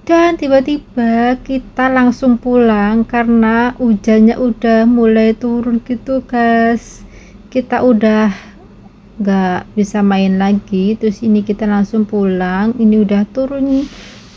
Dan tiba-tiba kita langsung pulang karena hujannya udah mulai turun gitu guys. Kita udah nggak bisa main lagi, terus ini kita langsung pulang. Ini udah turun nih,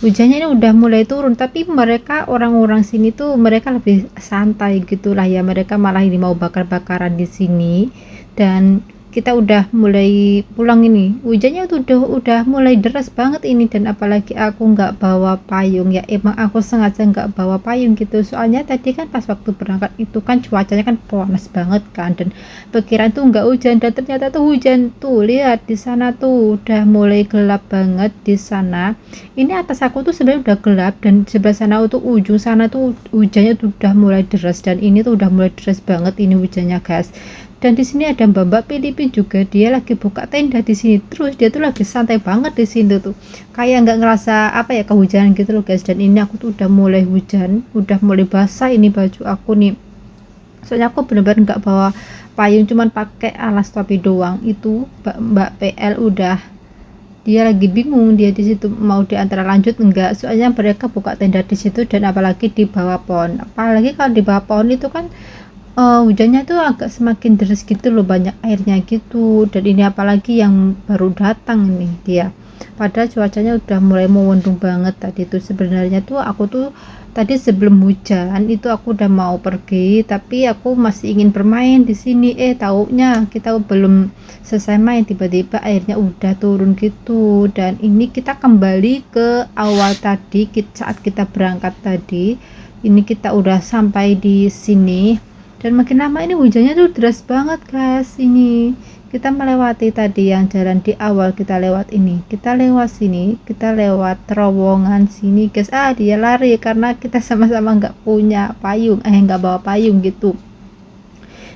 hujannya ini udah mulai turun, tapi mereka orang-orang sini tuh mereka lebih santai gitulah ya, mereka malah ini mau bakar-bakaran di sini. Dan kita udah mulai pulang, ini hujannya tuh udah mulai deras banget ini. Dan apalagi aku nggak bawa payung ya, emang aku sengaja nggak bawa payung gitu, soalnya tadi kan pas waktu berangkat itu kan cuacanya kan panas banget kan, dan pikiran tuh nggak hujan, dan ternyata tuh hujan. Tuh lihat di sana tuh udah mulai gelap banget di sana. Ini atas aku tuh sebenarnya udah gelap, dan sebelah sana tuh ujung sana tuh hujannya tuh udah mulai deras, dan ini tuh udah mulai deras banget ini hujannya guys. Dan di sini ada mbak-mbak Filipin juga, dia lagi buka tenda di sini, terus dia tuh lagi santai banget di sini tuh, kayak nggak ngerasa apa ya kehujanan gitu loh guys. Dan ini aku tuh udah mulai hujan, udah mulai basah ini baju aku nih, soalnya aku bener-bener nggak bawa payung, cuman pakai alas topi doang. Itu mbak PL udah, dia lagi bingung, dia di situ mau diantara lanjut enggak, soalnya mereka buka tenda di situ, dan apalagi di bawah pohon. Apalagi kalau di bawah pohon itu kan hujannya tuh agak semakin deras gitu loh, banyak airnya gitu. Dan ini apalagi yang baru datang nih dia, padahal cuacanya udah mulai mendung banget tadi tuh. Sebenarnya tuh aku tuh tadi sebelum hujan itu aku udah mau pergi, tapi aku masih ingin bermain di sini. Taunya kita belum selesai main, tiba-tiba airnya udah turun gitu. Dan ini kita kembali ke awal tadi, saat kita berangkat tadi. Ini kita udah sampai di sini, dan makin lama ini hujannya tuh deras banget guys. Ini kita melewati tadi yang jalan di awal, kita lewat ini, kita lewat sini, kita lewat terowongan sini guys. Dia lari karena kita sama-sama nggak punya payung, nggak bawa payung gitu.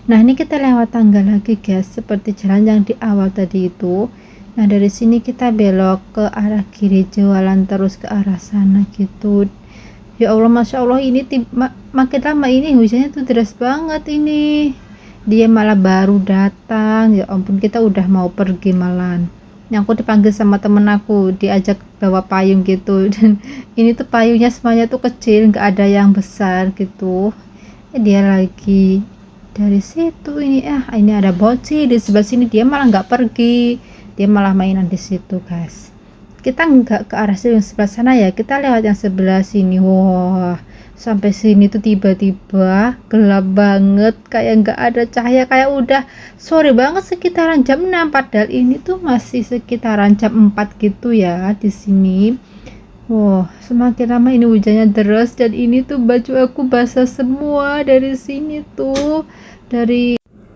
Nah ini kita lewat tangga lagi guys, seperti jalan yang di awal tadi itu. Nah dari sini kita belok ke arah kiri, jualan terus ke arah sana gitu. Ya Allah, Masya Allah, ini makin lama ini hujannya tuh deras banget ini. Dia malah baru datang, ya ampun, kita udah mau pergi malan. Yang aku dipanggil sama temen aku, diajak bawa payung gitu. Dan ini tuh payungnya semuanya tuh kecil, nggak ada yang besar gitu. Dia lagi dari situ ini, ini ada bocil di sebelah sini, dia malah nggak pergi, dia malah mainan di situ guys. Kita nggak ke arah yang sebelah sana ya, kita lewat yang sebelah sini. Wah, sampai sini tuh tiba-tiba gelap banget, kayak nggak ada cahaya, kayak udah sore banget, sekitaran jam 6, padahal ini tuh masih sekitaran jam 4 gitu ya di sini. Wah, semakin lama ini hujannya deras, dan ini tuh baju aku basah semua dari sini tuh.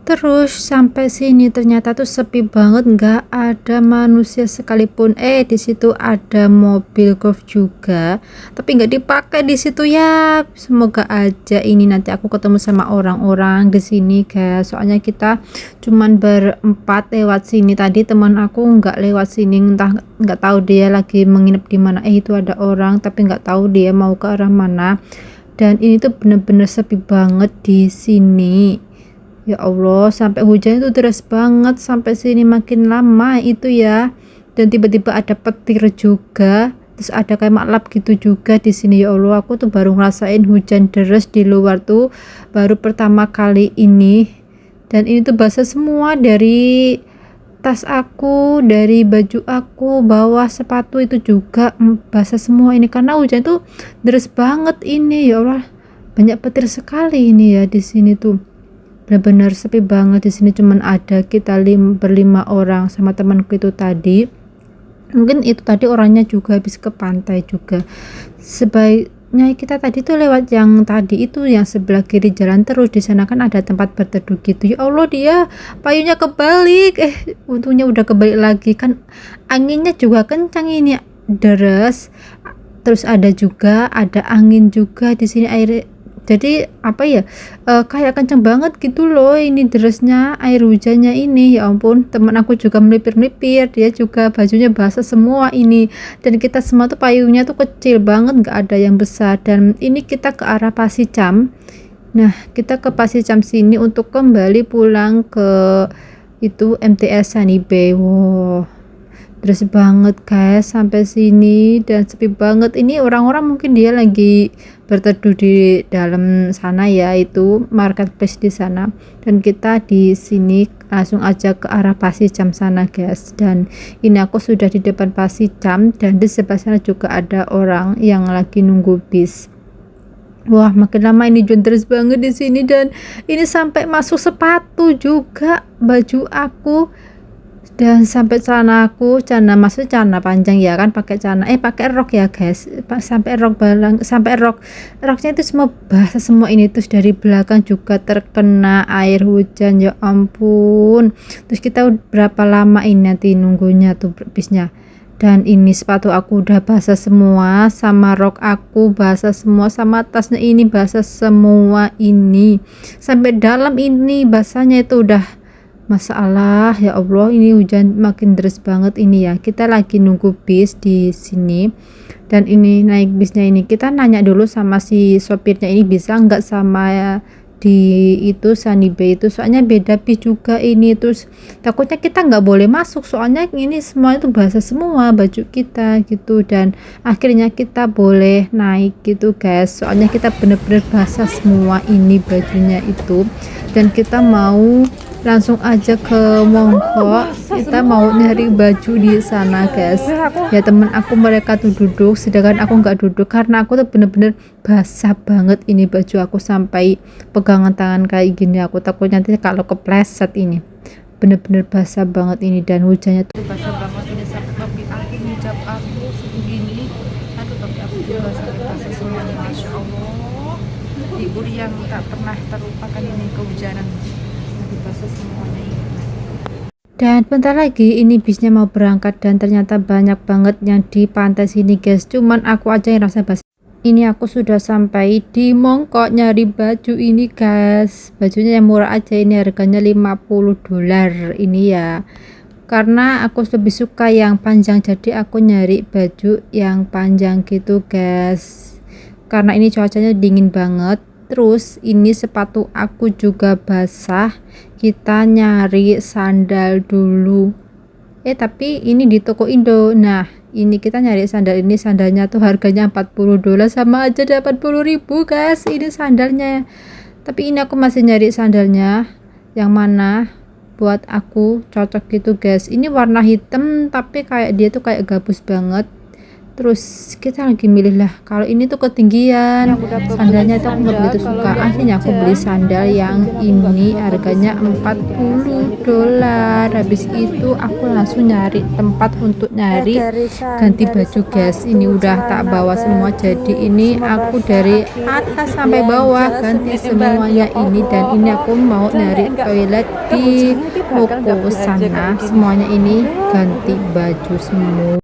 Terus sampai sini ternyata tuh sepi banget, nggak ada manusia sekalipun. Di situ ada mobil golf juga, tapi nggak dipakai di situ ya. Semoga aja ini nanti aku ketemu sama orang-orang di sini guys. Soalnya kita cuman berempat lewat sini tadi, teman aku nggak lewat sini, entah nggak tahu dia lagi menginap di mana. Itu ada orang tapi nggak tahu dia mau ke arah mana. Dan ini tuh bener-bener sepi banget di sini. Ya Allah, sampai hujan itu deras banget, sampai sini makin lama itu ya. Dan tiba-tiba ada petir juga, terus ada kayak maklap gitu juga di sini. Ya Allah, aku tuh baru ngerasain hujan deras di luar tuh baru pertama kali ini. Dan ini tuh basah semua, dari tas aku, dari baju aku, bawah sepatu itu juga basah semua ini karena hujan tuh deras banget ini. Ya Allah, banyak petir sekali ini ya di sini tuh. Benar-benar sepi banget di sini, cuman ada kita berlima orang sama temanku itu tadi. Mungkin itu tadi orangnya juga habis ke pantai juga. Sebaiknya kita tadi tuh lewat yang tadi itu, yang sebelah kiri jalan terus, di sana kan ada tempat berteduh gitu. Ya Allah, dia payungnya kebalik. Untungnya udah kebalik lagi, kan anginnya juga kencang ini, deras. Terus ada angin juga di sini, air jadi apa ya, kayak kenceng banget gitu loh ini derasnya air hujannya ini. Ya ampun, teman aku juga melipir-melipir, dia juga bajunya basah semua ini. Dan kita semua tuh payungnya tuh kecil banget, nggak ada yang besar. Dan ini kita ke arah Pasicam. Nah kita ke Pasicam sini untuk kembali pulang ke itu MTS Sanibe. Wow, deras banget guys sampai sini dan sepi banget. Ini orang-orang mungkin dia lagi berteduh di dalam sana ya, itu marketplace di sana, dan kita di sini langsung aja ke arah Pasijam sana guys. Dan ini aku sudah di depan Pasijam dan di sebelah sana juga ada orang yang lagi nunggu bis. Wah, makin lama ini deras banget di sini, dan ini sampai masuk sepatu juga baju aku, dan sampai celana aku, maksudnya celana panjang ya kan, pakai pakai rok ya guys, sampai rok balang, sampai roknya itu semua basah semua ini. Terus dari belakang juga terkena air hujan, ya ampun. Terus kita berapa lama ini nanti nunggunya tuh bisnya. Dan ini sepatu aku udah basah semua, sama rok aku basah semua, sama tasnya ini basah semua, ini sampai dalam ini basahnya itu udah. Masalah ya Allah, ini hujan makin deras banget ini ya. Kita lagi nunggu bis di sini, dan ini naik bisnya ini kita nanya dulu sama si sopirnya, ini bisa nggak sama di itu Sanibe itu, soalnya beda bis juga ini. Terus takutnya kita nggak boleh masuk, soalnya ini semua itu basah semua baju kita gitu, dan akhirnya kita boleh naik gitu guys, soalnya kita bener-bener basah semua ini bajunya itu. Dan kita mau langsung aja ke Mongko, kita mau nyari baju di sana guys. Ya temen aku mereka tuh duduk, sedangkan aku nggak duduk karena aku tuh bener-bener basah banget ini baju aku, sampai pegangan tangan kayak gini. Aku takut nanti kalau kepleset, ini bener-bener basah banget ini, dan hujannya tuh basah banget ini sampai topi aku, hijab aku segini. Aduh, topi aku juga sampai basah semuanya. Masya Allah, libur yang tak pernah terlupakan ini, kehujanan basah semuanya ini. Dan bentar lagi ini bisnya mau berangkat, dan ternyata banyak banget yang di pantai sini guys, cuman aku aja yang rasa basah. Ini aku sudah sampai di Mongko nyari baju ini guys, bajunya yang murah aja, ini harganya $50 ini ya, karena aku lebih suka yang panjang, jadi aku nyari baju yang panjang gitu guys, karena ini cuacanya dingin banget. Terus ini sepatu aku juga basah, kita nyari sandal dulu. Tapi ini di toko Indo. Nah, ini kita nyari sandal, ini sandalnya tuh harganya $40, sama aja 80.000 guys ini sandalnya. Tapi ini aku masih nyari sandalnya yang mana buat aku cocok gitu guys. Ini warna hitam tapi kayak dia tuh kayak gabus banget. Terus kita lagi milih lah, kalau ini tuh ketinggian sandalnya tuh aku nggak begitu suka. Akhirnya aku beli sandal yang ini, harganya $40. Habis itu aku langsung nyari tempat untuk nyari ganti baju guys. Ini udah tak bawa semua, jadi ini aku dari atas sampai bawah ganti semuanya ini. Dan ini aku mau nyari toilet di toko sana, semuanya ini ganti baju semua.